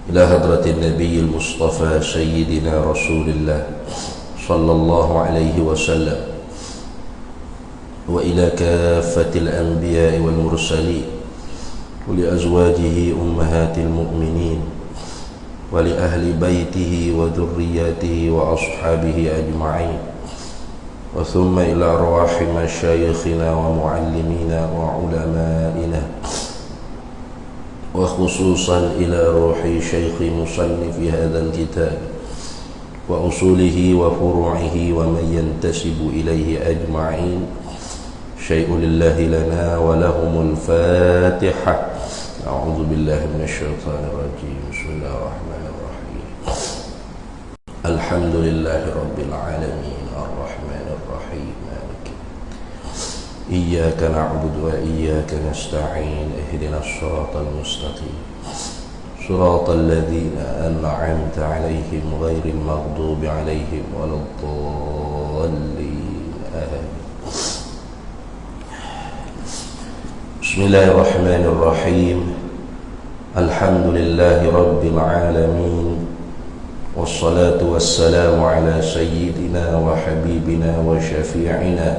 إلى حضرة النبي المصطفى سيدنا رسول الله صلى الله عليه وسلم، وإلى كافة الأنبياء والمرسلين، ولأزواجه أمهات المؤمنين، ولأهل بيته وذرياته وأصحابه أجمعين، وثم إلى أرواح مشايخنا ومعلمينا وعلمائنا، وخصوصا إلى روح شيخ مصنف هذا الكتاب وأصوله وفروعه ومن ينتسب إليه أجمعين. شيء لله لنا ولهم الفاتحة. أعوذ بالله من الشيطان الرجيم. بسم الله الرحمن الرحيم. الحمد لله رب العالمين الرحمن الرحيم مالك إياك نعبد وإياك نستعين اهدنا الصراط المستقيم صراط الذين أنعمت عليهم غير المغضوب عليهم ولا الضالين آمين. بسم الله الرحمن الرحيم. الحمد لله رب العالمين، والصلاة والسلام على سيدنا وحبيبنا وشفيعنا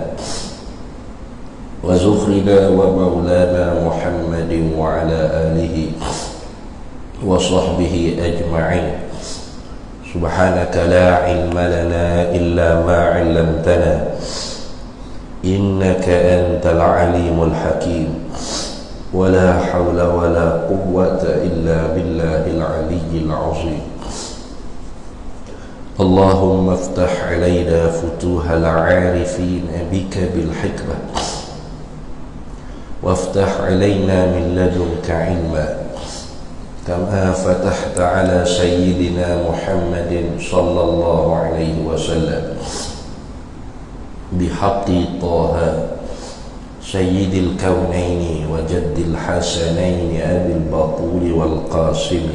وزخرنا ومولانا محمد وعلى آله وصحبه أجمعين. سبحانك لا علم لنا إلا ما علمتنا إنك أنت العليم الحكيم، ولا حول ولا قوة إلا بالله العلي العظيم. اللهم افتح علينا فتوح العارفين بك بالحكمة، وافتح علينا من لدنك علما، كما فتحت على سيدنا محمد صلى الله عليه وسلم بحق طه سيد الكونين وجد الحسنين أبي البطول والقاسم.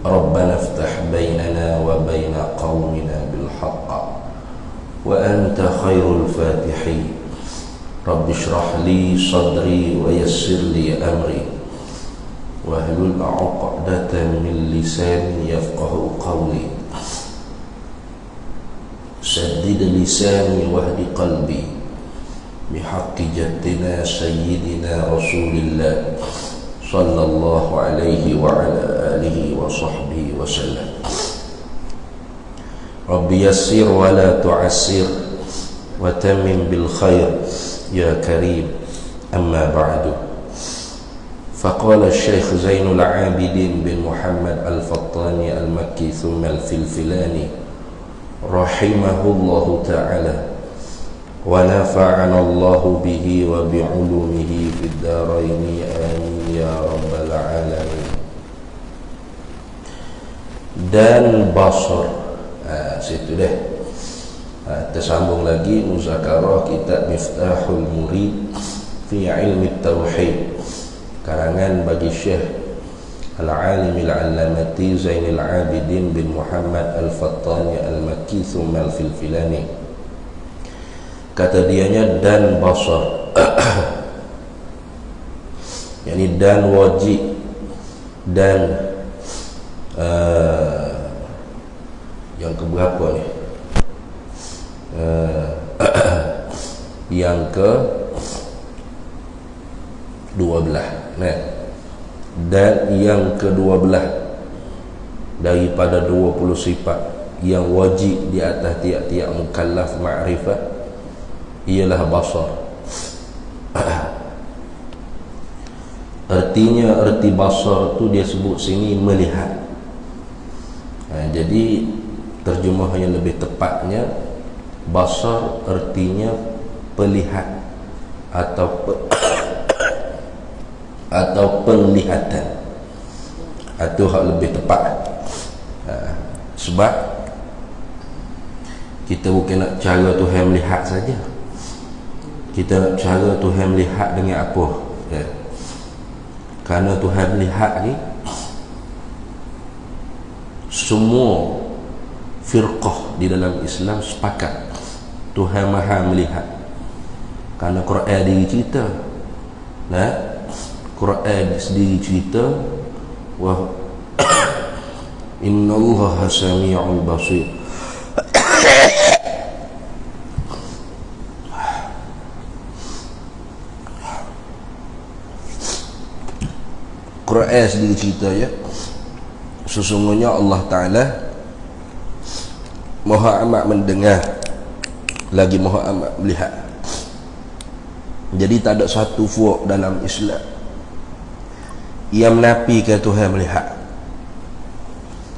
ربنا افتح بيننا وبين قومنا بالحق وأنت خير الفاتحين. رب اشرح لي صدري ويسر لي أمري واحلل عقدة من لساني يفقه قولي. سدد لساني واهد قلبي بحق جدنا سيدنا رسول الله صلى الله عليه وعلى آله وصحبه وسلم. رب يسر ولا تعسر وتمم بالخير يا كريم. أما بعد، فقال الشيخ زين العابدين بن محمد الفطاني المكي ثم الفلفلاني رحمه الله تعالى ونفعنا الله به وبعلومه في الدارين آمين يا رب العالمين. Dan basar, situ deh. Tersambung lagi muzakarah kitab Miftahul Murid fi Ilmi Tauhid, karangan bagi Syekh Al-Alim Al-Allamati Zainul Abidin bin Muhammad Al-Fattani Al-Makki thumma Al-Filfilani. Kata dianya dan basar yakni dan wajib dan yang keberapa ni? Yang ke-12 nah. Dan yang ke-12 daripada 20 sifat yang wajib di atas tiap-tiap mukallaf ma'rifat ialah basar. Artinya, arti basar tu dia sebut sini melihat. Jadi terjemah yang lebih tepatnya, basar artinya pelihat atau penglihatan, itu hak lebih tepat. Sebab kita bukan nak cara Tuhan melihat saja, kita nak cara Tuhan melihat dengan apa ya. Kerana Tuhan melihat ni semua firqah di dalam Islam sepakat Tuhan Maha melihat. Kerana Quran diri cerita, nah, Quran sendiri cerita wa innallaha sami'ul basir. Quran sendiri cerita ya, sesungguhnya Allah Ta'ala Maha amat mendengar lagi Maha amat melihat. Jadi tak ada satu fuak dalam Islam yang menafikan Tuhan melihat.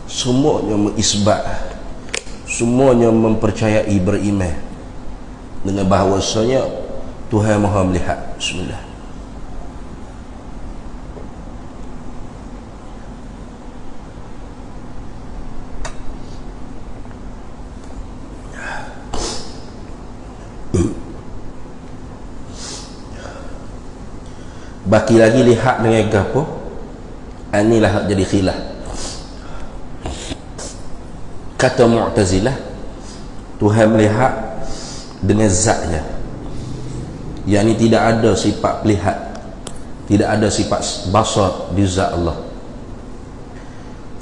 Semuanya mengisbat, semuanya mempercayai, beriman dengan bahawasanya Tuhan Maha melihat. Bismillah. Baki lagi lihat dengan apa? Inilah jadi khilaf. Kata Mu'tazilah, Tuhan melihat dengan zatnya, yakni tidak ada sifat melihat, tidak ada sifat basar di zat Allah.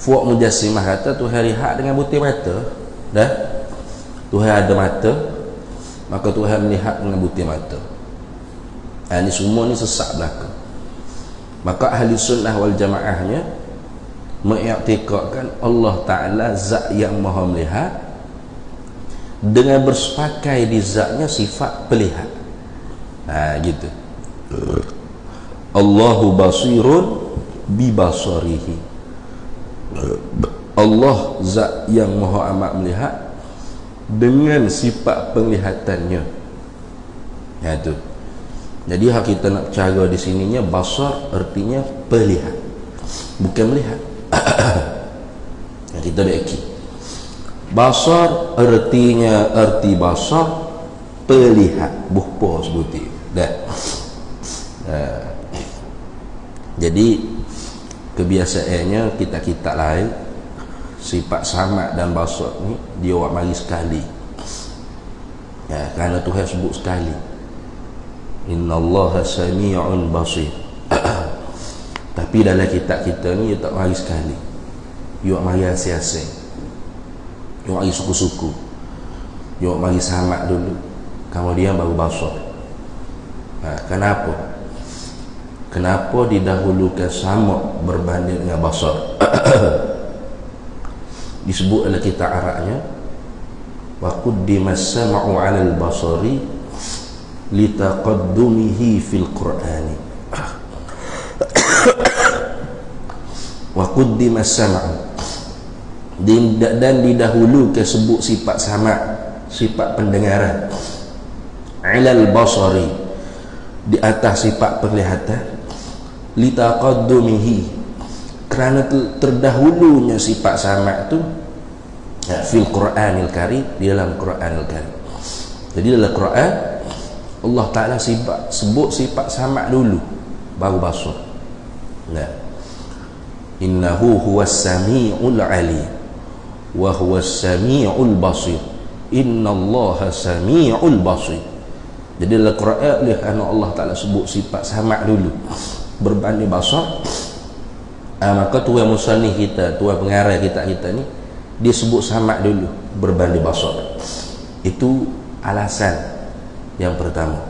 Fuak Mujassimah kata Tuhan lihat dengan butir mata. Dah, Tuhan ada mata, maka Tuhan melihat dengan butir mata. Ini semua ni sesat belaka. Maka ahli sunnah wal jamaahnya mengiktikadkan Allah Ta'ala zat yang maha melihat dengan bersepakai di zatnya sifat pelihat. Gitu. Allahu basirun bi basarihi. Allah zat yang maha amat melihat dengan sifat penglihatannya. Itu. Jadi hak kita nak cara di sininya basar artinya pelihat, bukan melihat. Kita beki. Basar artinya arti basar, pelihat, buhpo sebuti. Dah. Jadi kebiasaannya kita lain sifat samad dan basar ni dia awak mari sekali. Kerana Tuhan sebut sekali. Innallaha sami'un basir. Tapi dalam kitab kita ni dia tak mari sekali. Dia mari asing-asing. Dia mari suku-suku. Dia mari samad dulu, kemudian baru basar. Kenapa? Kenapa didahulukan samad berbanding dengan basar? Disebut dalam kitab Arabnya, wa quddimas sam'u 'alal basari litaqaddumihi fil Qur'ani. Wa quddima sam'u, dan didahulukan sebut sifat sama', sifat pendengaran, 'alal basari, di atas sifat penglihatan, litaqaddumihi, kerana terdahulunya sifat sama' tu fil Qur'anil Karim, di dalam Qur'anil Karim. Jadi dalam Quran Allah Ta'ala sebut sifat sama' dulu baru basar. Innahu huwas sami'ul alim wa huwas sami'ul basir. Innallaha sami'ul basir. Jadi dalam Quran kerana Allah Ta'ala sebut sifat sama' dulu berbanding basar, maka tuan musannih kita, tuan pengarah kita ni, dia sebut sama' dulu berbanding basar. Itu alasan yang pertama.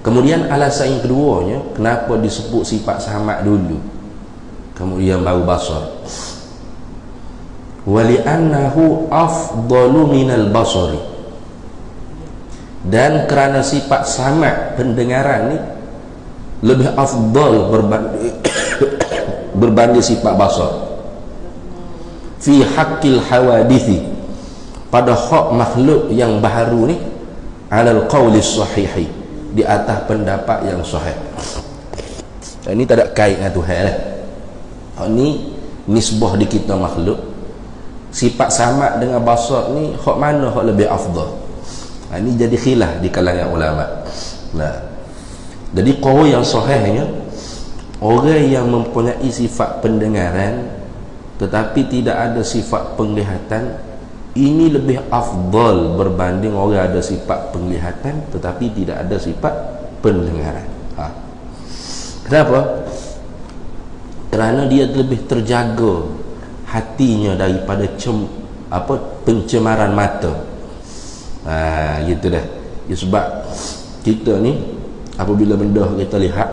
Kemudian alasan yang keduanya, kenapa disebut sifat sama' dulu kemudian baru basar? Wali'annahu afdalu minal basari, dan kerana sifat sama' pendengaran ni lebih afdal berbanding sifat basar fi haqqil hawadithi, pada hak makhluk yang baharu ni, alal qawlis sahihi, di atas pendapat yang sahih. Ini tak ada kait dengan Tuhan lah. Ini nisbah di kita makhluk. Sifat sama' dengan basar ni hak mana hak lebih afdal? Ini jadi khilaf di kalangan ulama. Jadi qaul yang sahihnya, orang yang mempunyai sifat pendengaran tetapi tidak ada sifat penglihatan, ini lebih afdal berbanding orang ada sifat penglihatan tetapi tidak ada sifat pendengaran. Kenapa? kerana dia lebih terjaga hatinya daripada pencemaran mata. Gitu dah. Ya, sebab kita ni apabila benda kita lihat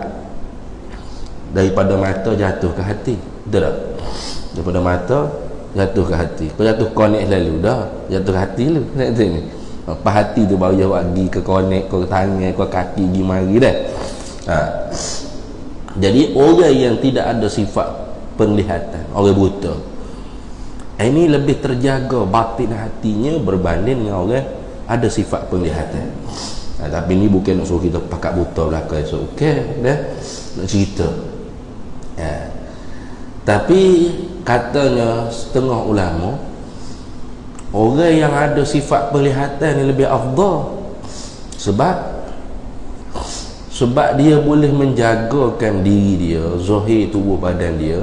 daripada mata jatuh ke hati, betul tak? Daripada mata jatuh ke hati. Kau jatuh connect lalu dah, jatuh ke hati lu. Ni pas hati tu baru jawab pergi ke connect, ke tangan, ke kaki, pergi mari dah. Jadi orang yang tidak ada sifat penglihatan, orang buta, ini lebih terjaga batin hatinya berbanding dengan orang ada sifat penglihatan. Tapi ni bukan nak suruh kita pakat buta belakang esok, okey dah, nak cerita. Tapi katanya setengah ulama, orang yang ada sifat penglihatan ni lebih afdal, sebab dia boleh menjagakan diri dia, zahir tubuh badan dia.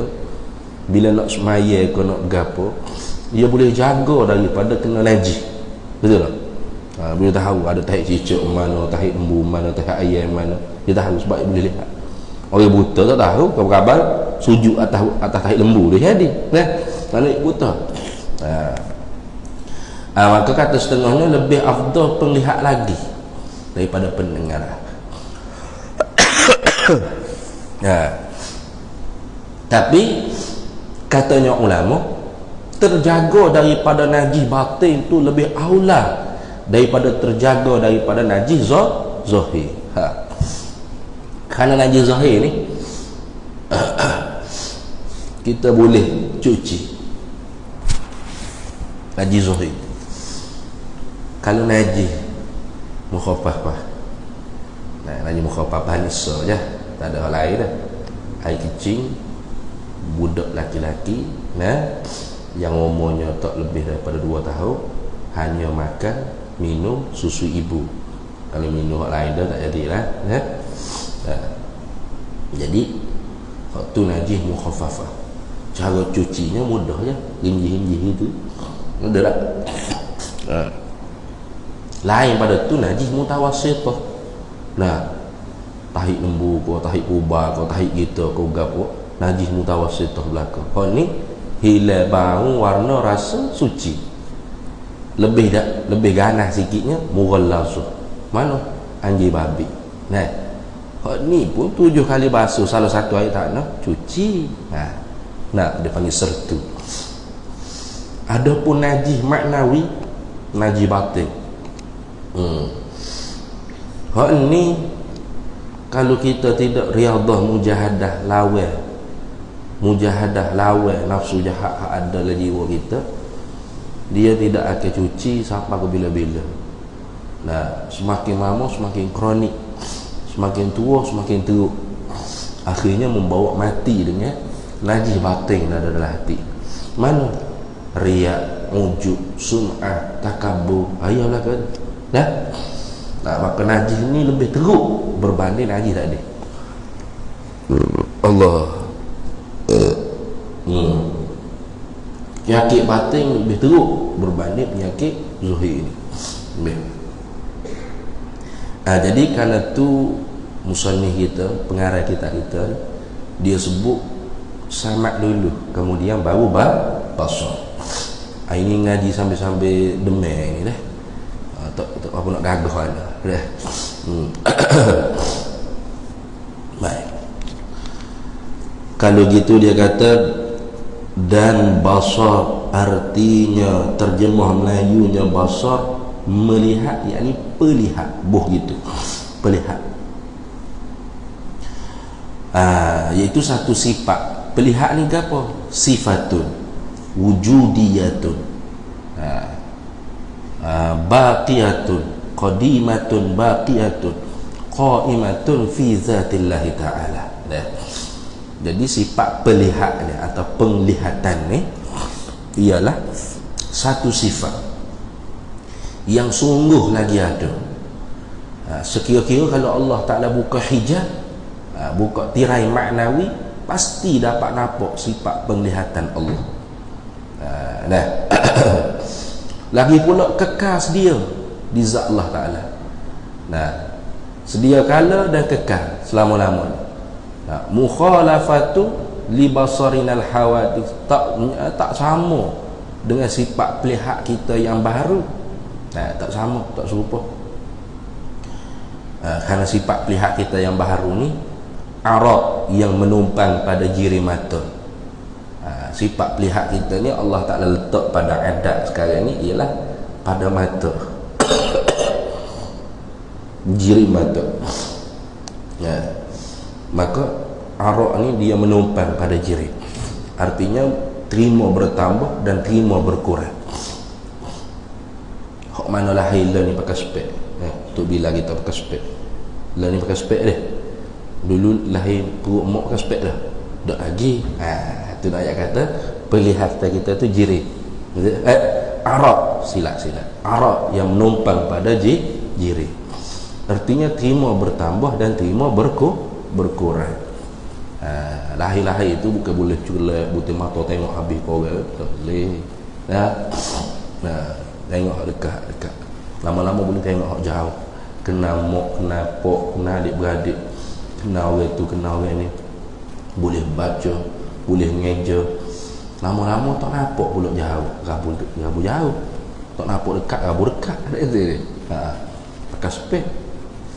Bila nak semaya ke nak gapo, dia boleh jaga daripada kena najis. Betul tak? Bila tahu ada tahi cicak mana, tahi lembu mana, tahi ayam mana, dia tahu sebab dia boleh lihat. Orang buta tak tahu, kabar sujud atas tahi lembu dia jadi. Mana buta. Maka kata setengahnya lebih afdal penglihat lagi daripada pendengar. Tapi katanya ulama, terjaga daripada najis batin tu lebih aula daripada terjaga daripada najis zahir. Kerana najis zahir ni kita boleh cuci najis zahir. Kalau najis mukhaffafah, najis mukhaffafah nisa je, tak ada hal lain dah. Air kecing budak laki-laki yang umurnya tak lebih daripada 2 tahun, hanya makan minum susu ibu. Kalau minum hal lain dah tak jadilah. Jadi waktu najis mukhaffafah, cara cucinya mudah je, rinjih-rinjih itu mudah tak? Lain pada tu najis mutawassithah. Tahi lembu ko, tahi kubah ko, tahi kita ko gapo, najis mutawassithah belaka. Hak ni hilang bau, warna, rasa, suci. Lebih ganas sikitnya mughallazah. Mana? Anjing babi. Hak ni pun 7 kali basuh, salah satu air tak nak cuci. Dia panggil sertu. Adapun najis maknawi, najis batin. Hak ni kalau kita tidak riadah mujahadah lawan nafsu jahat ada dalam jiwa kita, dia tidak akan cuci sampai ke bila-bila. Semakin lama semakin kronik, semakin tua semakin teruk, akhirnya membawa mati dengan najis batin ada dalam hati. Mana? Riak, ujub, sum'ah, takabur, ayalah kan? Maka najis ni lebih teruk berbanding najis tadi. Allah. Penyakit batin lebih teruk berbanding penyakit zahir ni. Jadi kerana tu musannif kita, pengarang kita dia sebut samak dulu, kemudian baru basar. Ini ngaji sambil-sambil demam ni dah. Tak apa nak gagah dah. Baik. Kalau gitu dia kata, dan basar artinya terjemah Melayunya basar melihat, yakni pelihat, gitu. Pelihat. Iaitu satu sifat. Pelihat ni apa? Sifatun wujudiyatun, baqiyatun, qadimatun, baqiyatun, qaimatun fi zatillahi ta'ala. Jadi sifat pelihat ni atau penglihatan ni ialah satu sifat yang sungguh lagi ada. Sekira-kira kalau Allah Ta'ala buka hijab, buka tirai maknawi, pasti dapat nampak sifat penglihatan Allah. Lagi pula kekal sedia di zat Allah Ta'ala. Sedia kala dan kekal selama-lamanya. Mukhalafatu li basarinal hawadith, tak sama dengan sifat pelihat kita yang baru. Tak sama, tak serupa. Kerana sifat pelihat kita yang baru ni arak yang menumpang pada jiri mata. Sifat pelihat kita ni Allah Ta'ala letak pada adat sekarang ni ialah pada mata. Jiri mata. Maka arak ni dia menumpang pada jiri. Artinya terima bertambah dan terima berkurang. Hak mana lahir lah ni pakai spek. Tu bila kita pakai spek. Lah ni pakai spek dia. Dulu lahir perut mak pakai spek dah. Tak lagi. Tu nak ayat kata penglihatan kita tu jiri. Arak, silap. Arak yang menumpang pada jiri. Artinya terima bertambah dan terima berkurang. Lahir-lahir itu bukan boleh culak butir mata tengok habis korang, tak boleh. Tengok dekat. Lama-lama boleh tengok hak jauh. Kenal mak, kenal pok, kenal adik-beradik, kenal orang tu, kenal orang ni. Boleh baca, boleh ngeja. Lama-lama tak nampak pula jauh, rabu jauh. Tak nampak dekat, rabu dekat. Pakai spek.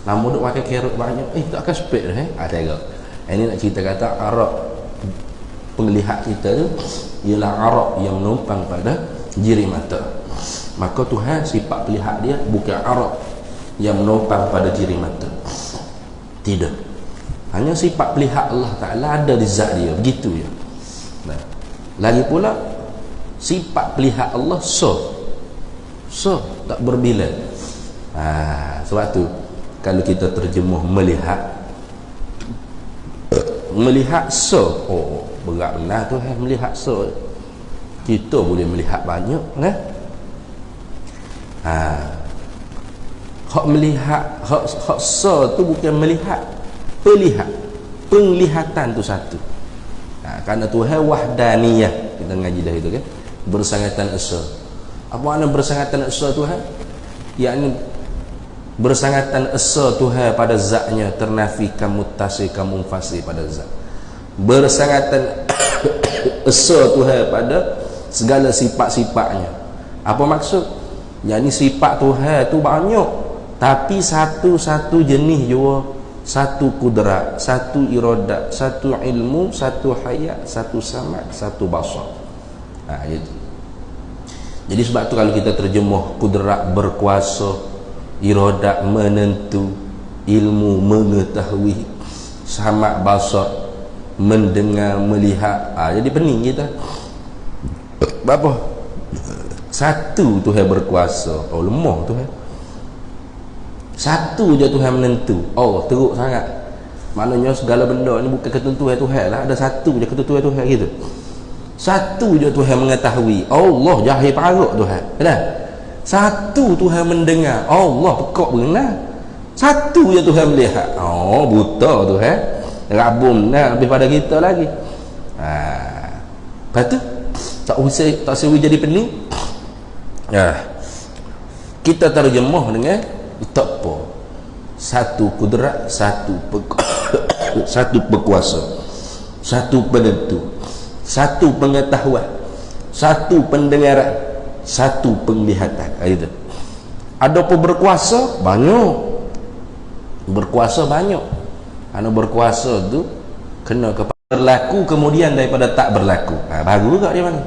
Lama duk pakai kerot banyak, tak pakai spek dah. Tengok. Ini nak cerita kata arak penglihat kita tu ialah arak yang menumpang pada jiri mata. Maka Tuhan sifat pelihat dia bukan arak yang menumpang pada jiri mata. Tidak. Hanya sifat pelihat Allah Ta'ala ada di zat dia. Begitu je. Lagi pula sifat pelihat Allah so tak berbilal. Sebab tu kalau kita terjemuh melihat so, berat benar tu melihat so. Kita boleh melihat banyak kan? Hak melihat, hak so tu bukan melihat, penglihatan tu satu. Kerana Tuhan wahdaniyah, kita ngaji dah itu kan, bersangatan esa. Apa makna bersangatan esa Tuhan? Yakni bersangatan esa Tuhan pada zatnya, ternafikan muttasikan munfasih pada zat. Bersangatan esa Tuhan pada segala sifat-sifatnya. Apa maksud? Yakni sifat Tuhan tu banyak, tapi satu-satu jenis jua, satu kudrat, satu iradat, satu ilmu, satu hayat, satu samad, satu basar. Gitu. Jadi sebab tu kalau kita terjemuh kudrat berkuasa, iradat menentu, ilmu mengetahui, samad basar mendengar, melihat, jadi pening kita. Apa? Satu Tuhan berkuasa. Lemah Tuhan. Satu je Tuhan menentu. Teruk sangat. Maknanya segala benda ni bukan ketentuan Tuhan lah. Ada satu je ketentuan Tuhan gitu. Satu je Tuhan mengetahui. Allah jahil paruk Tuhan. Kan? Satu Tuhan mendengar. Allah pekak berenang. Satu je Tuhan melihat. Buta Tuhan. Rabun nah, lebih pada kita lagi. Lepas tu tak sewi jadi pening. Kita terjemah dengan tak apa. Satu kudrat, satu berkuasa, satu penentu, satu pengetahuan, satu pendengaran, satu penglihatan. Itu. Ada apa berkuasa? Banyak. Berkuasa banyak. Karena berkuasa tu kena kepada berlaku kemudian daripada tak berlaku. Baru juga dia mana?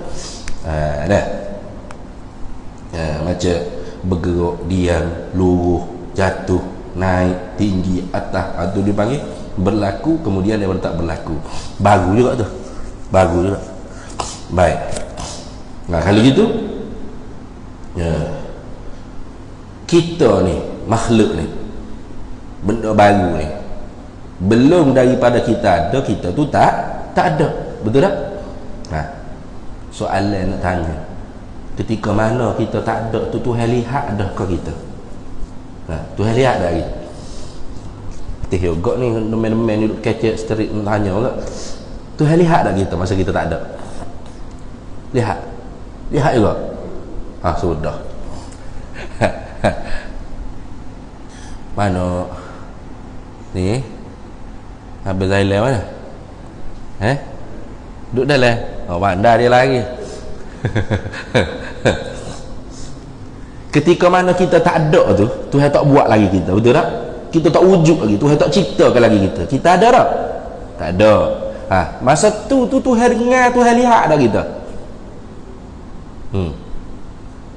Macam bergerak, diam, luruh, jatuh, naik, tinggi, atas, itu dipanggil berlaku kemudian daripada tak berlaku. Baru juga tu. Baru juga. Baik. Kalau gitu kita ni, makhluk ni, benda baru ni, belum daripada kita ada, kita tu tak ada. Betul tak? Soalan nak tanya, ketika mana kita tak ada tu, Tuhan lihat dah ke kita? Tuhan lihat dah kita. Teh yoga ni demen-demen duduk kecek sterik tanya ke, Tuhan lihat dah kita masa kita tak ada? Lihat juga. Sudah. Mana ni Habis Zailan mana? duduk dalam. Oh, bandar dia lagi. Ketika mana kita tak ada tu, Tuhan tak buat lagi kita, betul tak? Kita tak wujud lagi, Tuhan tak ciptakan lagi kita. Kita ada tak? Tak ada. Masa tu Tuhan dengar, Tuhan lihat dah kita.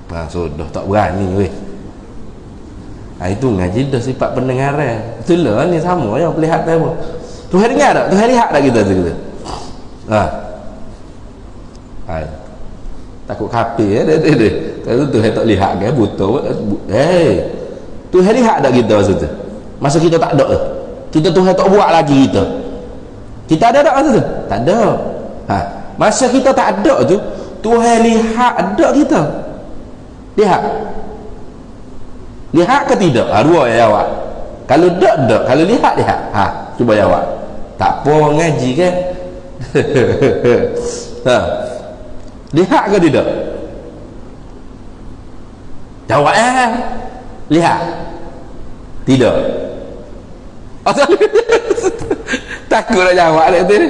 Sudah tak berani weh. Itu ngaji dah sifat pendengaran. Betul lah ni sama yang pelihatan pun. Tuhan dengar tak? Tuhan lihat tak kita tu kita. Takut kafir dia. Kalau Tuhan tak lihat ke buta. Tuhan lihat tak kita masa tu? Masa kita tak ada tu. Kita Tuhan tak buat lagi kita. Kita ada tak masa tu? Tak ada. Masa kita tak ada tu, Tuhan lihat ada kita. Lihat ke tidak? Dua ya jawab. Kalau tak, kalau lihat. Cuba jawab. Tak apa ngaji kan? Lihat ke tidak? Jawab lihat. Tidak. Takut nak jawab dia tu ni.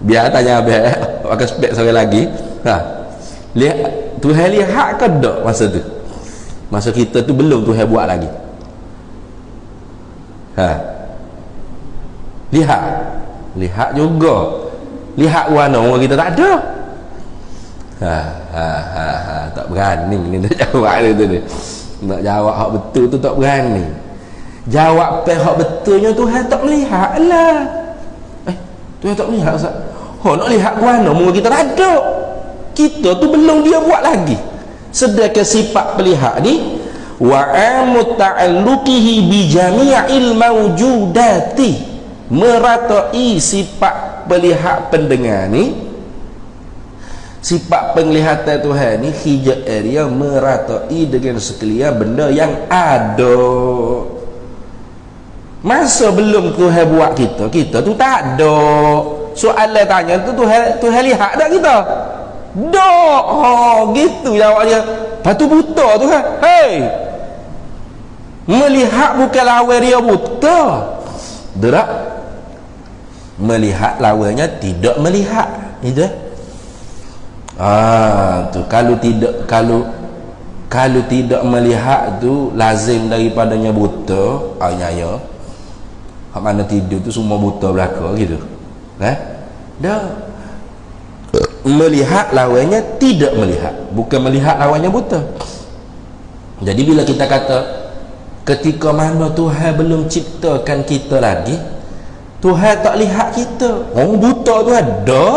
Biar tanya biar pakai spek sekali lagi. Lihat, Tuhan lihat ke tak masa tu? Masa kita tu belum Tuhan buat lagi. Lihat juga. Lihat warna orang kita tak ada. Tak berani ni nak jawab dia tu ni. Nak jawab hak betul tu tak berani. Jawab hak betulnya Tuhan tak melihat lah. Tuhan tak melihat Ustaz. Nak lihat warna orang kita tak ada. Kita tu belum dia buat lagi. Sedangkan sifat pelihat ni wa amuta'alluqihi bi jami'il mawjudati, meratai sifat pelihat pendengar ni, sifat penglihatan Tuhan ni hijab area meratai dengan sekalian benda yang ada. Masa belum Tuhan buat kita tu tak ada. Soalan tanya tu Tuhan lihat tak kita? Dok. Gitu jawab dia. Patu buta tu kan. Melihat bukan lawan dia buta. Betul. Melihat lawannya tidak melihat. Itu tu kalau tidak melihat tu lazim daripadanya buta. Ayah hak mana tidur tu semua buta belaka gitu. Dah. Melihat lawannya tidak melihat, bukan melihat lawannya buta. Jadi bila kita kata ketika mana Tuhan belum ciptakan kita lagi, Tuhan tak lihat kita. Orang buta tu ada.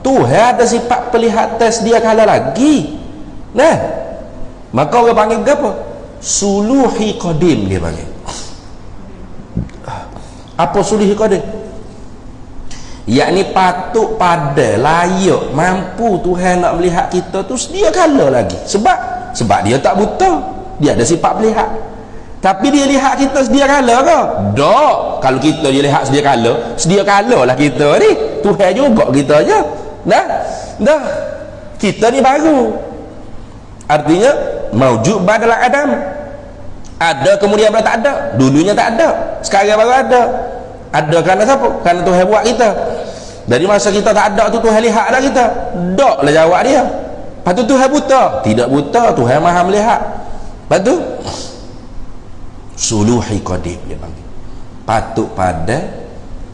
Tuhan ada sifat pelihatan sedia kala lagi. Maka orang panggil apa? Suluhi qadim dia panggil. Apa suluhi qadim? Yakni patut pada layak mampu Tuhan nak melihat kita tu sedia kala lagi. Sebab dia tak buta, dia ada sifat melihat. Tapi dia lihat kita sedia kala ke? Tak. Kalau kita dia lihat sedia kala lah kita ni. Tuhan juga kita je. Dah. Kita ni baru. Artinya maujud badal Adam. Ada kemudian baru tak ada. Dulunya tak ada, sekarang baru ada. Ada kerana siapa? Kerana Tuhan buat kita. Dari masa kita tak ada tu Tuhan lihat dah kita. Tak lah jawab dia. Lepas tu Tuhan buta? Tidak buta, Tuhan maha melihat. Lepas tu suluhi qadim dia panggil. Patut pada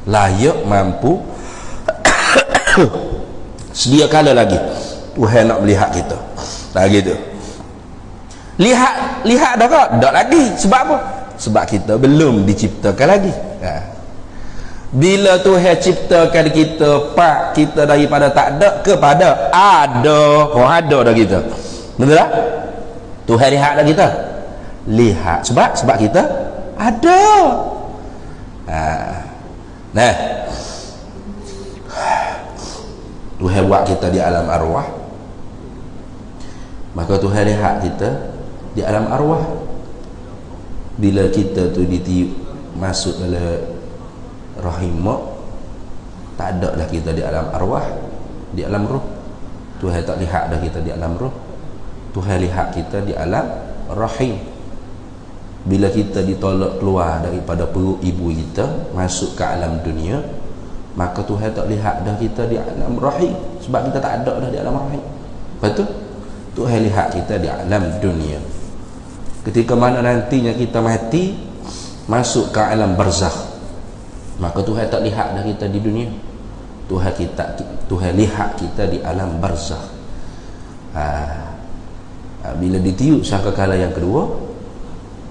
layak mampu sedia kala lagi Tuhan nak melihat kita. Lagi tu. Lihat dah ke? Tak lagi. Sebab apa? Sebab kita belum diciptakan lagi. Bila Tuhan ciptakan kita, pak kita daripada tak ada kepada ada. Ada dah kita. Betul tak? Tuhan lihat dah kita. Lihat sebab kita ada. Tuhan buat kita di alam arwah. Maka Tuhan lihat kita di alam arwah. Bila kita tu masuk dalam rahim mak, tak ada lah kita di alam arwah, di alam roh. Tuhan tak lihat dah kita di alam roh. Tuhan lihat kita di alam rahim. Bila kita ditolak keluar daripada perut ibu kita masuk ke alam dunia, maka Tuhan tak lihat dah kita di alam rahim, sebab kita tak ada dah di alam rahim. Lepas tu Tuhan lihat kita di alam dunia. Ketika mana nantinya kita mati masuk ke alam barzakh, maka Tuhan tak lihat dah kita di dunia. Tuhan lihat kita di alam barzakh. Bila ditiup sangkakala yang kedua,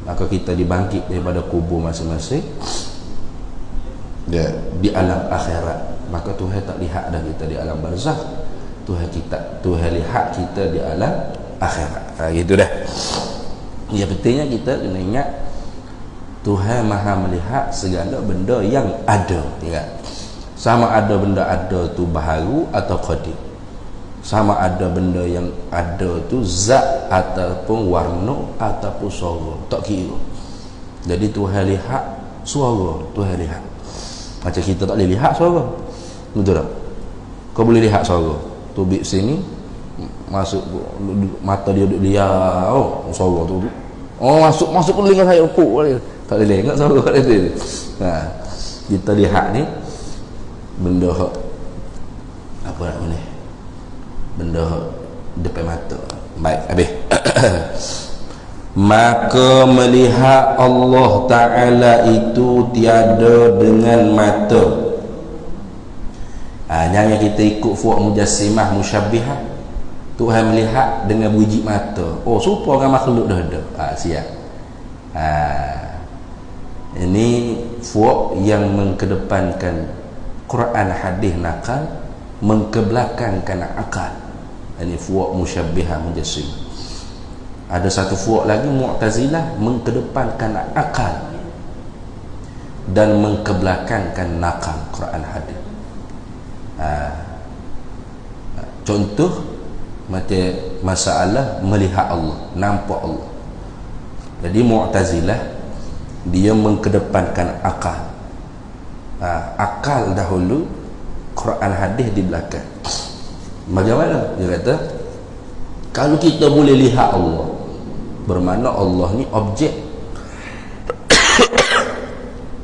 maka kita dibangkit daripada kubur masing-masing di alam akhirat. Maka Tuhan tak lihat dah kita di alam barzakh, Tuhan lihat kita di alam akhirat. Gitu dah. Ya, pentingnya kita kena ingat Tuhan maha melihat segala benda yang ada. Ingat, sama ada benda ada tu baharu atau qadim, sama ada benda yang ada tu zat ataupun warna ataupun suara, tak kira. Jadi Tuhan lihat suara, Tuhan lihat. Macam kita tak boleh lihat suara, betul tak? Kau boleh lihat suara, tubik sini masuk mata dia duduk lihat, oh suara tu, oh masuk ke telinga saya, empuk boleh, tak boleh ingat suara kat dia. Kita lihat ni benda apa nak ni, benda depan mata. Baik, habis. Maka melihat Allah Ta'ala itu tiada dengan mata. Jangan kita ikut fuak mujassimah musyabbihah, Tuhan melihat dengan biji mata. Oh, serupa dengan makhluk dah ada. Siap. Ini fuak yang mengkedepankan Quran hadis nakal, mengkebelakangkan akal. Ini fuak musyabbihah mujassimah. Ada satu fuak lagi Mu'tazilah, mengkedepankan akal dan mengkebelakangkan nakal Quran hadis. Contoh macam masalah melihat Allah, nampak Allah. Jadi Mu'tazilah dia mengkedepankan akal. Akal dahulu, Quran hadis di belakang. Bagaimana? Dia kata kalau kita boleh lihat Allah, bermakna Allah ni objek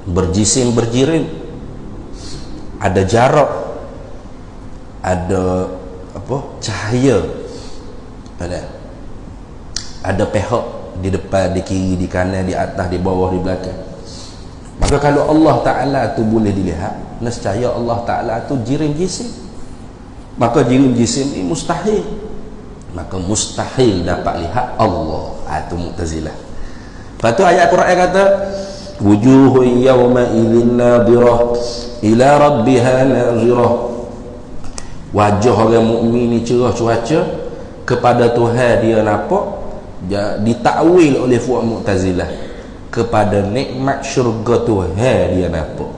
berjisim berjirim, ada jarak, ada apa, cahaya, ada pihak di depan, di kiri, di kanan, di atas, di bawah, di belakang. Maka kalau Allah Ta'ala tu boleh dilihat, nescaya Allah Ta'ala tu jirim jisim. Maka jirim jisim ni mustahil, maka mustahil dapat lihat Allah. Itu Mu'tazilah. Lepas tu ayat Quran kata wujuhun yawma idzin nadhirah ila rabbiha nadhirah. Wajah orang mukmin ni cerah cuaca, kepada Tuhan dia nampak. Ditakwil oleh fuak Mu'tazilah, kepada nikmat syurga Tuhan dia nampak.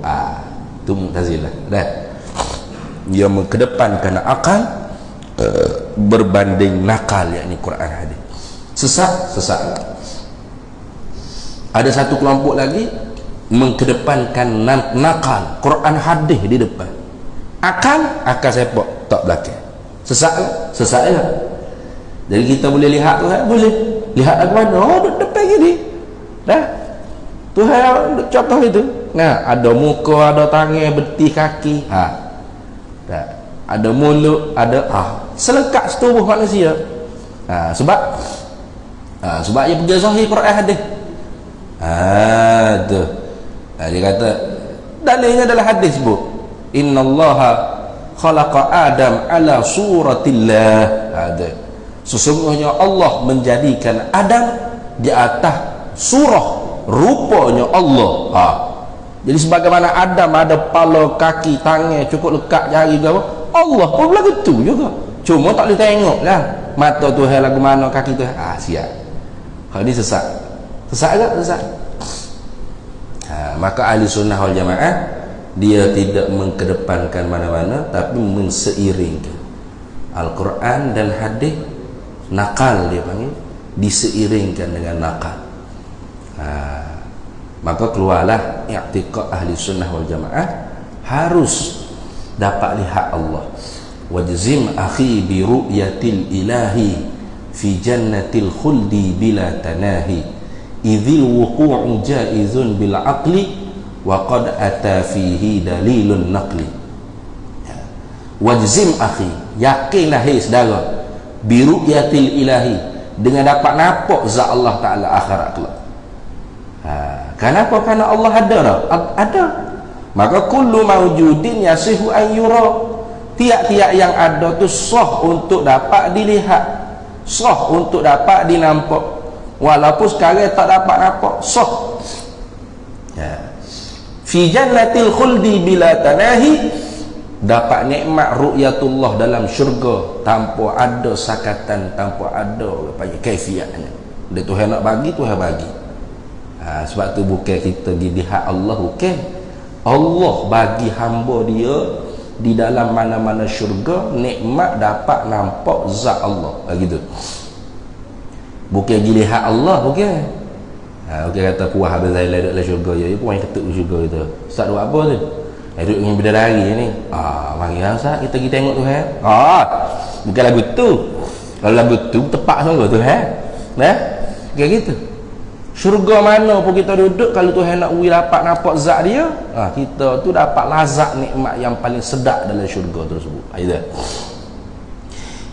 Itu Mu'tazilah dah. Dia mengkedepankan akal berbanding nakal, yakni Quran hadis. Sesat. Ada satu kelompok lagi mengkedepankan nakal, Quran hadis di depan, akal sepak tak belakang. Sesat lah. Jadi kita boleh lihat Tuhan, boleh lihat ke mana? Oh, depan gini dah. Tuhan contoh itu. Ada muka, ada tangan, betih kaki, dah. Ada mulut, ada selengkap setubuh manusia. Sebab dia pergi zahir Quran hadis. Tu. Dia kata dalilnya adalah hadis sebut innallaha khalaqa Adam ala suratillah. Sesungguhnya Allah menjadikan Adam di atas surah rupanya Allah. Jadi sebagaimana Adam ada kepala, kaki, tangan, cukup lekat jari ke apa, Allah pun begitu juga. Cuma tak boleh tengok lah mata Tuhan lagu mana, kaki Tuhan. Siap. Ini sesat. Sesat ke? Sesat. Maka ahli sunnah wal jamaah dia tidak mengkedepankan mana-mana, tapi menseiringkan Al-Quran dan hadis. Nakal dia panggil, diseiringkan dengan nakal. Maka keluarlah i'tiqad ahli sunnah wal jamaah, harus dapat lihat Allah. Wajzim akhi bi ru'yatil ilahi fi jannatil khuldi bila tanahi idzil wuqu'u jaizun bil aqli wa qad ata fihi dalilun naqli. wajzim akhi, yakinlah hai saudara, biru'yatil ilahi, dengan dapat nampak zat Allah Ta'ala akhirat kelak. Kenapa? Kerana Allah ada tak? Ada. Maka kullu mawjudin yasihu an yura, tiap-tiap yang ada tu sah untuk dapat dilihat, sah untuk dapat dinampak, walaupun sekarang tak dapat nampak, sah. Fi jannatil khuldi bila tanahi, dapat nikmat ru'yatullah dalam syurga tanpa ada sakatan, tanpa ada apa panggil kaifiatnya. Dia Tuhan nak bagi, Tuhan bagi. Sebab tu bukan kita dilihat Allah, bukan. Allah bagi hamba dia di dalam mana-mana syurga nikmat dapat nampak zat Allah. Begitu. Bukan dilihat Allah, bukan. Bukan kata puas habis Zailai duduk dalam syurga je, pun yang ketuk syurga itu. Ustaz buat apa tu? Duduk dengan bidadari ni. Mari Ustaz kita pergi tengok Tuhan. Bukan lagu tu. Kalau lagu tu tepat sangka Tuhan. Kayak gitu. Syurga mana pun kita duduk, kalau Tuhan nak dapat nampak zat dia, kita tu dapat lazat nikmat yang paling sedap dalam syurga tersebut. Itu.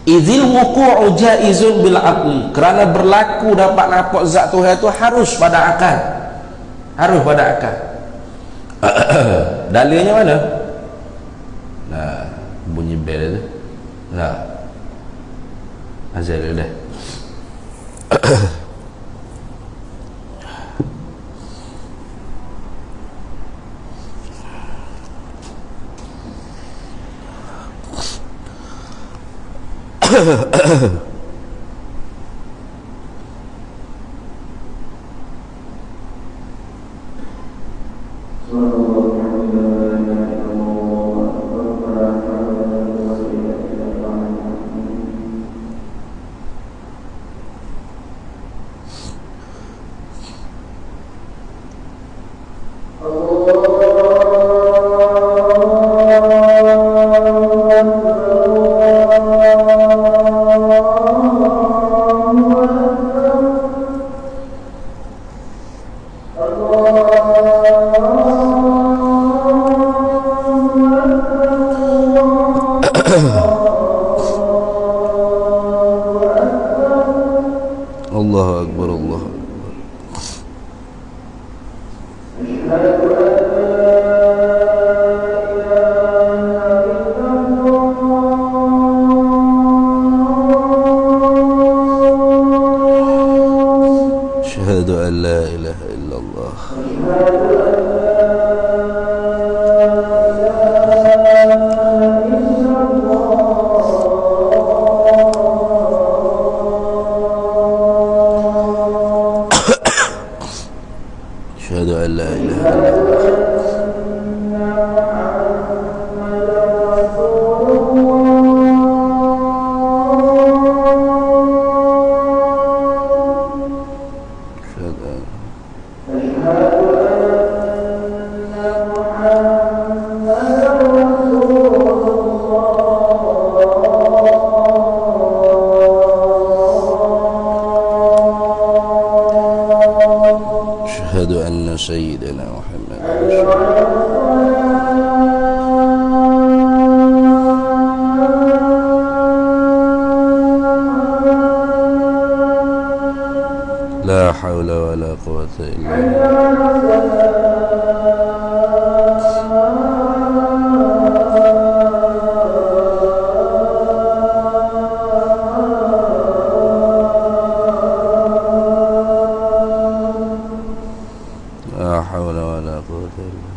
Idzil wuqu'u jaizun bil aqli, kerana berlaku dapat nampak zat Tuhan tu harus pada akal. Harus pada akal. Dalilnya mana? Bunyi bel tu. Azal dah. Allahu Akbar, Allahu Akbar. Asyhadu an la ilaha illallah. Asyhadu an la ilaha illallah. أشهد أن سيدنا محمد لا حول ولا قوة إلا بالله. لا حول ولا قوة إلا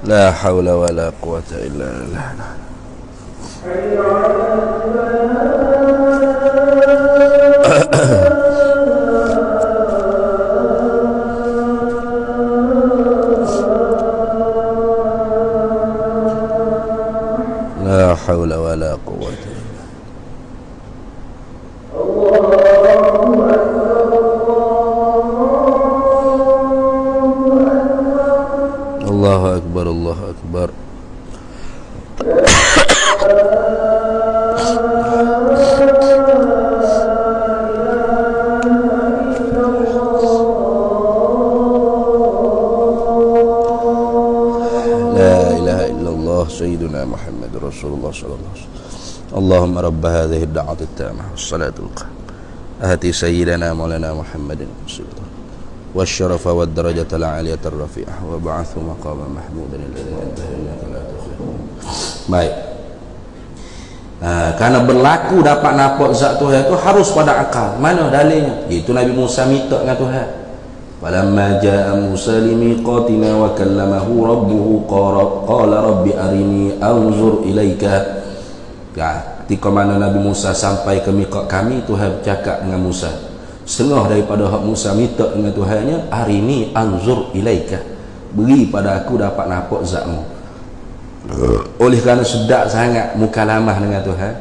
لا حول ولا قوة إلا بالله. لا حول ولا قوة إلا الله أكبر، الله أكبر. Rasulullah sallallahu alaihi wasallam. Allahumma rabb hadhihi ad-da'wati at-tammah was-salatul qa'imah ahati sayyidana maulana Muhammadin sallallahu والشرف والدرجة العالية الرفيعة وبعثه مقاما محمودا الذي انتهى إنك لا تخلف. Baik. Karena berlaku dapat nampak zat Tuhan itu harus pada akal. Mana dalilnya? Itu Nabi Musa minta dengan Tuhan. Falamma jaa Musa limiqatina wa kallamahu rabbuhu qala rabbi arini anzur ilaika. Ya, ketika mana Nabi Musa sampai ke miqat kami, Tuhan bercakap dengan Musa. Setengah daripada hak Musa minta dengan Tuhannya, arini anzur ilaika, beri pada aku dapat nampak zatmu. Oleh kerana sedap sangat mukalamah dengan Tuhan,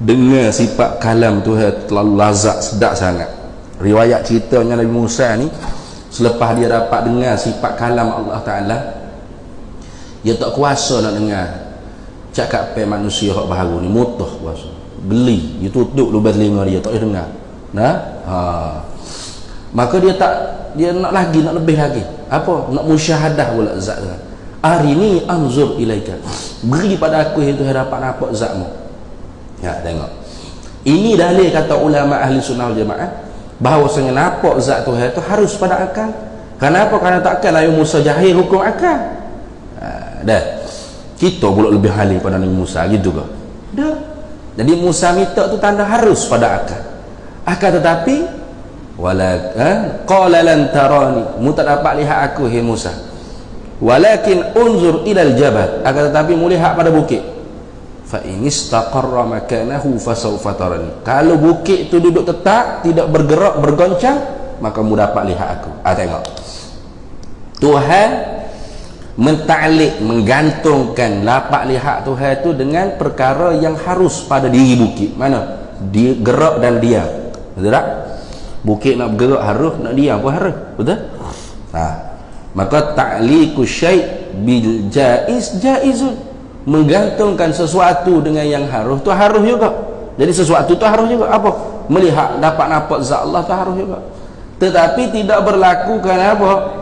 dengar sifat kalam Tuhan terlalu lazat, sedap sangat. Riwayat ceritanya Nabi Musa ni, selepas dia dapat dengar sifat kalam Allah Ta'ala, dia tak kuasa nak dengar cakap manusia hak baharu ni, mutah kuasa, geli, dia tutup lubang telinga dia, tak boleh dengar. Maka dia nak lagi, nak lebih lagi. Apa? Nak musyahadah pula zat Tuhan. Arini anzur ilaika, beri pada aku yang Tuhan dapat nampak zatmu. Ya, tengok. Ini dalil kata ulama ahli sunnah wal jamaah bahawasanya nampak zat Tuhan itu harus pada akal. Kenapa? Kerana takkan Nabi Musa jahil hukum akal. Dah. Kita pula lebih ahli pada Nabi Musa gitu ke? Dah. Jadi Musa minta tu tanda harus pada akal. Akan tetapi qala lan tarani, mu tak dapat lihat aku hai Musa, walakin unzur ilal jabal, akan tetapi mu lihat pada bukit. Fa in istaqarra makanahu fasawfa tarani, kalau bukit tu duduk tetap, tidak bergerak bergoncang, maka mu dapat lihat aku. Tengok, Tuhan menta'liq, menggantungkan dapat lihat Tuhan itu dengan perkara yang harus pada diri bukit. Mana? Dia gerak dan diam. Betul tak? Bukit nak bergerak harus, nak diam pun harus. Betul? Maka ta'liqu syai' bil jaiz jaizun, menggantungkan sesuatu dengan yang harus tu harus juga. Jadi sesuatu tu harus juga. Apa? Melihat dapat nampak zat Allah tu harus juga. Tetapi tidak berlaku kerana apa?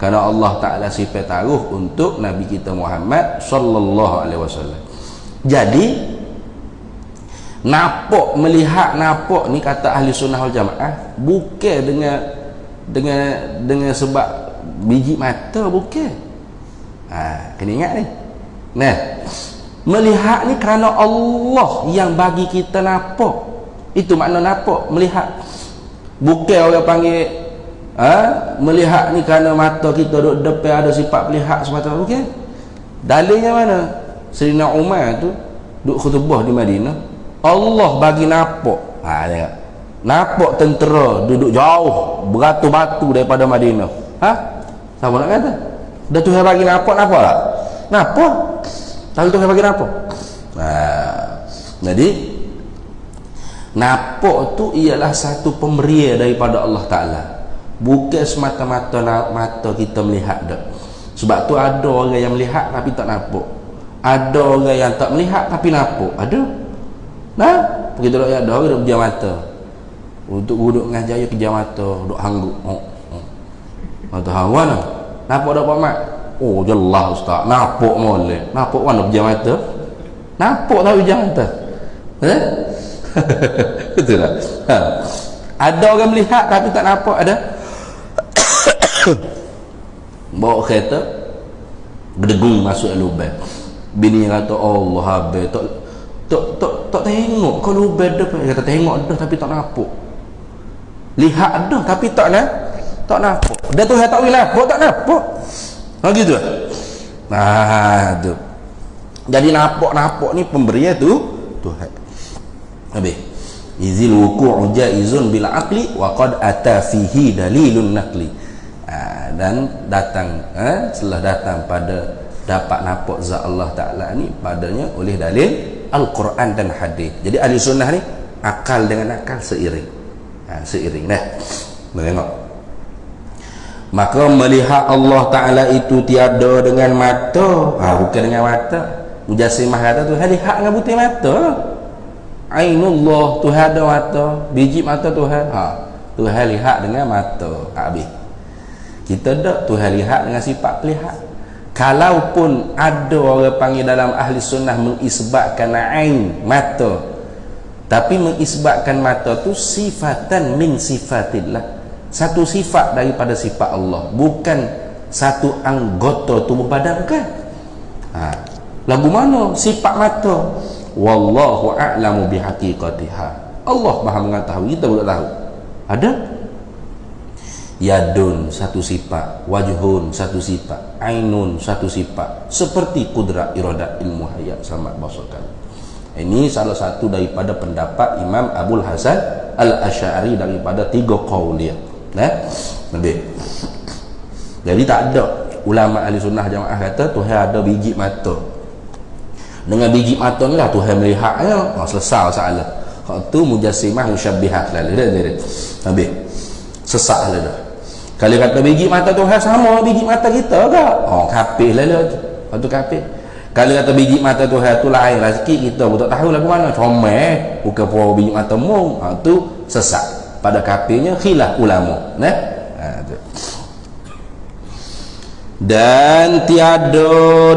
Kerana Allah Ta'ala sifat taruh untuk Nabi kita Muhammad sallallahu alaihi wasallam. Jadi nampak, melihat, nampak ni kata ahli sunnah wal jamaah bukan dengan sebab biji mata, bukan. Kena ingat ni. Nah, melihat ni kerana Allah yang bagi kita nampak. Itu makna nampak, melihat. Bukan orang panggil melihat ni kerana mata kita duduk depan ada sifat melihat semata, bukan. Dalilnya mana? Sayyidina Umar tu duduk khutbah di Madinah, Allah bagi nampak. Tengok. Nampak tentera duduk jauh beratus-batu daripada Madinah. Siapa nak kata? Dah Tuhan bagi nampak tak? Nampak. Kalau Tuhan bagi nampak. Jadi nampak tu ialah satu pemberian daripada Allah Ta'ala. Bukan semata-mata mata kita melihat dah. Sebab tu ada orang yang melihat tapi tak nampak. Ada orang yang tak melihat tapi nampak. Ada. Begitu ada orang duduk pejam mata. Untuk duduk dengan jaya pejam mata, duduk hangguk. Mata hang mana? Nampak dak Pak Mat? Oh, jelas Ustaz. Nampak molek. Nampak mana pejam mata? Nampak tak pejam mata? Betul tak? Ada orang melihat tapi tak nampak, ada. Bawa kereta berdegung masuk lubang. Bini kata Allah habis tak tengok kalau lubang dah. Dia kata tengok dah tapi tak nampak. Lihat dah tapi tak nampak. Dia tu tak boleh nampak, tak nampak. Gitu. Tu. Jadi nampak ni pemberian tu Tuhan. Habis. Izil wuqu'u jaizun bil aqli wa qad ata fihi dalilun naqli. Dan datang setelah datang pada dapat nampak zat Allah Ta'ala ni padanya oleh dalil Al-Quran dan hadis. Jadi ahli sunnah ni akal dengan akal seiring. Seiring dah. Tengok. Maka melihat Allah Ta'ala itu tiada dengan mata. Bukan dengan mata. Mujassimah kata tu lihat dengan butir mata. Ainullah, Tuhan ada mata, biji mata Tuhan. Tuhan lihat dengan mata. Habis. Kita tak, Tuhan lihat dengan sifat pelihat. Kalaupun ada orang panggil dalam ahli sunnah mengisbatkan ain, mata, tapi mengisbatkan mata tu sifatan min sifatillah, satu sifat daripada sifat Allah, bukan satu anggota tubuh badan, kan? Lagu mana sifat mata? Wallahu a'lamu bihaqiqatiha. Allah Maha mengetahui, kita belum tahu. Ada yadun satu sifat, wajhun satu sifat, ainun satu sifat, seperti kudrat, iradat, ilmu, hayat, selamat basarkan. Ini salah satu daripada pendapat Imam Abul Hasan Al-Asy'ari daripada 3 qaul dia. Lebih. Jadi tak ada ulama ahli sunnah jamaah kata Tuhan ada biji mata. Dengan biji mata ni lah Tuhan melihatnya. Selesai masalah. Hak tu mujassimah musyabbihat lah. Habis. Sesak lah dah. Kalau kata biji mata Tuhan sama biji mata kita ke? Kafir lah lah. Hak tu kafir. Kalau kata biji mata Tuhan tu lain lah sikit, kita pun tak tahu lah ke mana. Comel bukan pun biji mata mu. Hak tu sesak. Pada kafirnya khilaf ulama. Dan tiada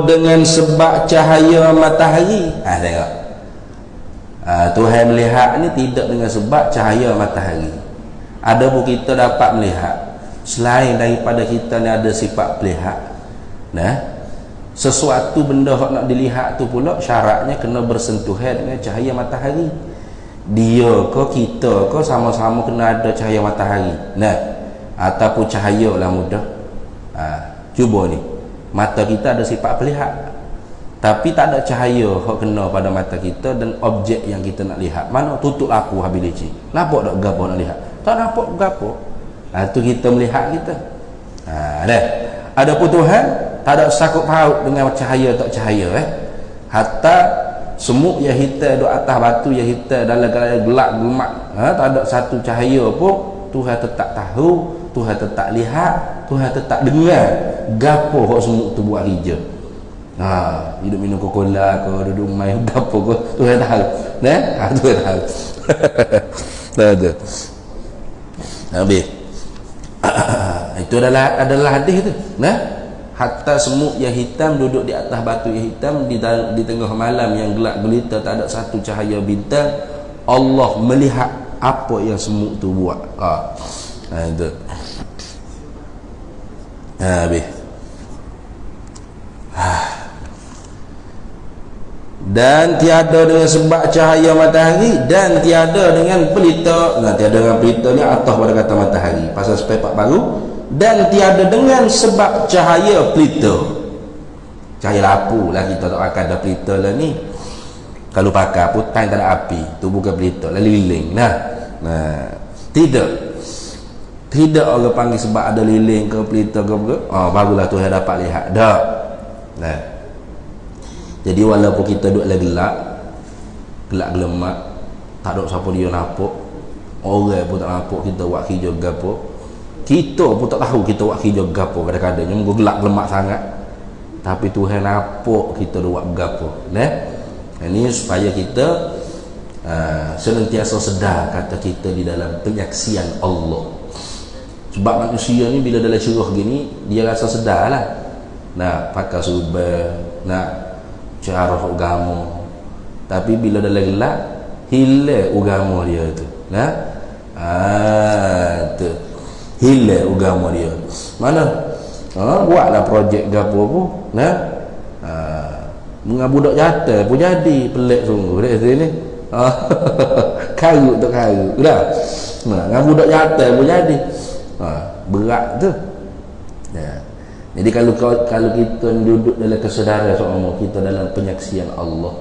dengan sebab cahaya matahari. Tengok. Tuhan melihat ni tidak dengan sebab cahaya matahari. Ada pun kita dapat melihat selain daripada kita ni ada sifat melihat. Sesuatu benda yang nak dilihat tu pula syaratnya kena bersentuhan dengan cahaya matahari. Dia ke kita ke sama-sama kena ada cahaya matahari. Ataupun cahaya lah mudah. Cuba ni, mata kita ada sifat melihat, tapi tak ada cahaya yang kena pada mata kita dan objek yang kita nak lihat. Mana tutup lampu habis leceh. Nampak tak gapo nak lihat? Tak nampak gapo. Tu kita melihat kita. Dah. Ada pun Tuhan tak ada sakut paut dengan cahaya tak cahaya. Hatta semut yang hitam duduk atas batu yang hitam dalam gelap gelap, tak ada satu cahaya pun Tuhan tetap tahu, Tuhan tetap lihat, Tuhan tetap dengar gapo hok semut tu buat kerja. Hidup minum Coca-Cola ke, duduk main gapo ke, Tuhan tahu. Tuhan tahu. Ada. Habis. Itu adalah hadis tu. Hatta semut yang hitam duduk di atas batu yang hitam di tengah malam yang gelap gelita, tak ada satu cahaya bintang, Allah melihat apa yang semut tu buat. Itu. Habis. Dan tiada dengan sebab cahaya matahari, dan tiada dengan pelita. Tiada dengan pelita ni atas pada kata matahari pasal sepepak baru. Dan tiada dengan sebab cahaya pelita. Cahaya lampu lah, kita tak akan ada pelita lah ni. Kalau pakai putang tak ada api, tu bukan pelita lah, lilin. Tidak orang panggil sebab ada lilin ke pelita ke barulah Tuhan dapat lihat. Tak. Jadi walaupun kita duduk lagi gelap gelemak, tak ada siapa dia nampak, orang pun tak nampak kita buat hijau gapo, kita pun tak tahu kita buat hijau gapo, kadang-kadang cuma gelap gelemak sangat, tapi Tuhan nampak kita buat gapo. Ini supaya kita senantiasa sedar kata kita di dalam penyaksian Allah. Sebab manusia ni bila dalam syurah gini dia rasa sedar lah, nak pakai subah, nak cara agama, tapi bila dalam gelap hilang agama dia tu. Tu hilang agama dia. Mana buatlah projek gapo pun mengabudak jatuh pun jadi pelik sungguh dek sini. Karut tak karut dah. Ngabudak jatuh pun jadi. Berat tu. Jadi kalau kita duduk dalam kesedaran seumur kita dalam penyaksian Allah,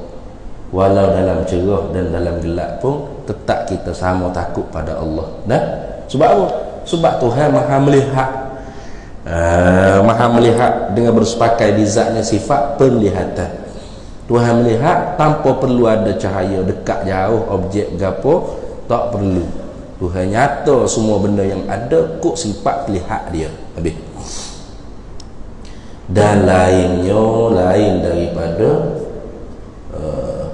walau dalam cerah dan dalam gelap pun tetap kita sama takut pada Allah. Sebab apa? Sebab Tuhan Maha melihat. Maha melihat dengan bersepakai di zatnya sifat penglihatan. Tuhan melihat tanpa perlu ada cahaya, dekat jauh objek gapo tak perlu. Tuhan nyata semua benda yang ada kok sifat lihat dia. Habis. Dan lainnya lain daripada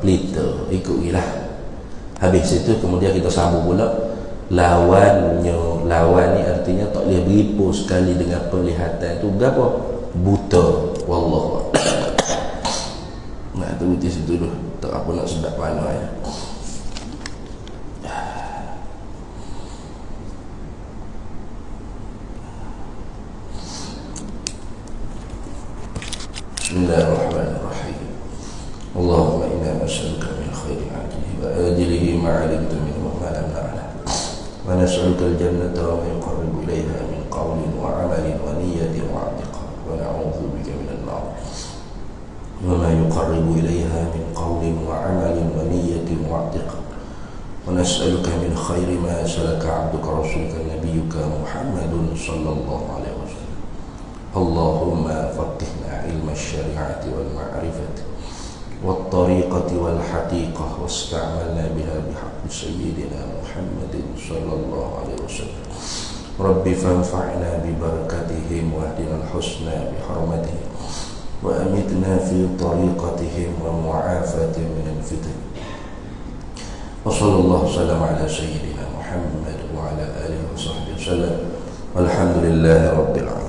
pelita, ikutilah. Habis itu kemudian kita sambung pula lawannya. Lawan ni artinya tak boleh beripu sekali dengan penglihatan tu gapo? Buta. wallahu a'lam. Nah, itu di situ dulu. Tak apa nak sedap mana ya. Bismillahirrahmanirrahim. Allahumma inna nas'aluka min khairi ajlihi wa ajlihi ma 'alimta minhu wa ma lam na'lam. Wa nas'aluka al-jannata wa ma yuqarribu ilayha min qawlin wa 'amalin wa niyyatin wa 'tiqad. Wa na'udzu bika minan nar. Wa ma yuqarribu ilayha min qawlin wa 'amalin wa niyyatin wa 'tiqad. Wa nas'aluka min khairi ma salaka 'abduka rasuluka nabiyyuka Muhammadun sallallahu alaihi wasallam. Allahumma faqihna ilma syari'ati wal ma'rifati wat tariqati wal haqiqah wasta'malna biha bihaqqi sayyidina Muhammadin sallallahu alaihi wasallam. Rabbi fanfa'na bi barakatihim wahdina al-husna bi hurmatihim wa amitna fi tariqatihim wa mu'afatihim min al-fitan. Wa sallallahu sallam ala sayyidina Muhammad wa ala alihi wa sahbihi wasallam. Walhamdulillahi rabbil alamin.